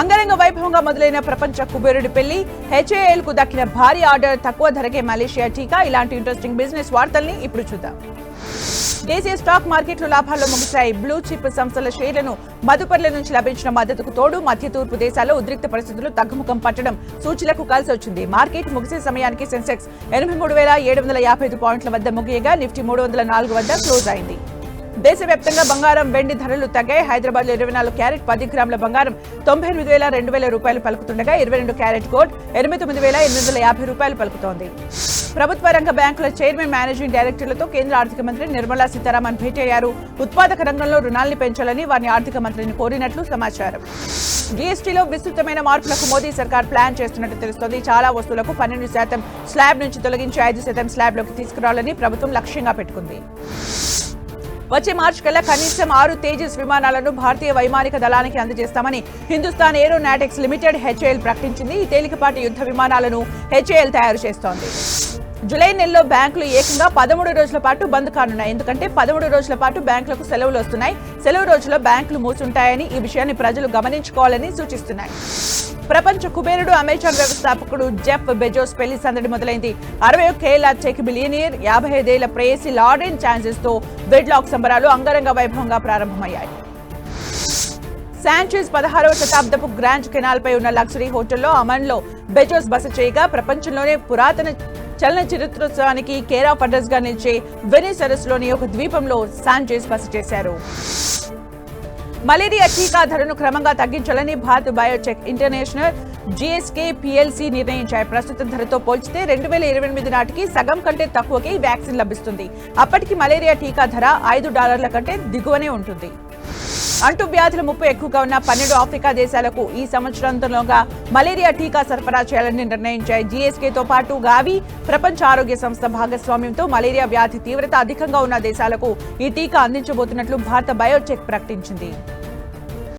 అంగరంగ వైభవంగా మొదలైన ప్రపంచ కుబేరుడి పెళ్లి, హెచ్ఏఎల్ కు దక్కిన భారీ ఆర్డర్, తక్కువ ధరకే మలేషియా టీకా, ఇలాంటి ఇంట్రెస్టింగ్ బిజినెస్ వార్తల్ని ఇప్పుడు చూద్దాం. దేశీయ స్టాక్ మార్కెట్లు లాభాల్లో ముగిశాయి. బ్లూ చిప్ సంస్థల షేర్లను మదుపర్ల నుంచి లభించిన మద్దతుకు తోడు మధ్య తూర్పు దేశాల్లో ఉద్రిక్త పరిస్థితులు తగ్గుముఖం పట్టడం సూచీలకు కలిసి వచ్చింది. మార్కెట్ ముగిసే సమయానికి సెన్సెక్స్ 83,755 పాయింట్ల వద్ద ముగియగా నిఫ్టీ 304 వద్ద క్లోజ్ అయింది. దేశవ్యాప్తంగా బంగారం, వెండి ధరలు తగ్గాయి. హైదరాబాద్ లో 24 క్యారెట్ 10 గ్రాముల బంగారం 98,200 రూపాయలు పలుకుతుండగా 22 క్యారెట్ గోల్డ్ 89,850 రూపాయలు పలుకుతోంది. ప్రభుత్వ రంగ బ్యాంకుల చైర్మన్, మేనేజింగ్ డైరెక్టర్లతో కేంద్ర ఆర్థిక మంత్రి నిర్మలా సీతారామన్ భేటీ అయ్యారు. ఉత్పాదక రంగంలో రుణాల్ని పెంచాలని వారిని ఆర్థిక మంత్రిని కోరినట్లు సమాచారం. జీఎస్టీలో విస్తృతమైన మార్పులకు మోదీ సర్కార్ ప్లాన్ చేస్తున్నట్టు తెలుస్తోంది. చాలా వస్తువులకు 12% స్లాబ్ నుంచి తొలగించి 5% స్లాబ్లోకి తీసుకురావాలని ప్రభుత్వం లక్ష్యంగా పెట్టుకుంది. వచ్చే మార్చి కల్లా కనీసం 6 తేజస్ విమానాలను భారతీయ వైమానిక దళానికి అందజేస్తామని హిందుస్థాన్ ఏరోనాటిక్స్ లిమిటెడ్ హెచ్ఏఎల్ ప్రకటించింది. ఈ తేలికపాటి యుద్ధ విమానాలను హెచ్ఏఎల్ తయారు చేస్తోంది. జూలై నెలలో బ్యాంకులు ఏకంగా 13 రోజుల పాటు బంద్ కానున్నాయి. ఎందుకంటే 13 రోజుల పాటు బ్యాంకులకు సెలవులు వస్తున్నాయి. సెలవు రోజుల్లో బ్యాంకులు మూసుంటాయని, ఈ విషయాన్ని ప్రజలు గమనించుకోవాలని సూచిస్తున్నాయి. ప్రపంచ కుబేరుడు అమెజాన్ వ్యవస్థాపకుడు జెఫ్ బెజోస్ పెళ్లి సందడి మొదలైంది. 61 ఏళ్ల టెక్ బిలియనీర్ 55 ఏళ్ల ప్రేయసి లారెన్ ఛాన్సెస్ తో వెడ్లాక్ సంబరాలు అంగరంగ వైభవంగా ప్రారంభమయ్యాయి. శాంచెజ్ 16వ శతాబ్దపు గ్రాండ్ కెనాల్ పై ఉన్న లగ్జరీ హోటల్లో అమన్లో బెజోస్ బస చేయగా ప్రపంచంలోనే పురాతన చలన చరిత్రోత్సవానికి కేర్ ఆఫ్ అడ్రస్ గా నిలిచే వెనిస్ సరస్సులోని ఒక ద్వీపంలో శాంచెజ్ బస చేశారు. మలేరియా టీకా ధరను క్రమంగా తగ్గించాలని Bharat Biotech International GSK PLC నిర్ణయించాయి. ప్రస్తుత ధరతో పోల్చితే 2028 నాటికి సగం కంటే తక్కువకే ఈ వ్యాక్సిన్ లభిస్తుంది. అప్పటికి మలేరియా టీకా ధర $5 కంటే దిగువనే ఉంటుంది. అంటూ వ్యాధుల ముప్పు ఎక్కువగా ఉన్న 12 ఆఫ్రికా దేశాలకు ఈ సంవత్సరాంతంలోగా మలేరియా టీకా సరఫరా చేయాలని నిర్ణయించాయి. జీఎస్కేతో పాటు గావి, ప్రపంచ ఆరోగ్య సంస్థ భాగస్వామ్యంతో మలేరియా వ్యాధి తీవ్రత అధికంగా ఉన్న దేశాలకు ఈ టీకా అందించబోతున్నట్లు భారత బయోటెక్ ప్రకటించింది.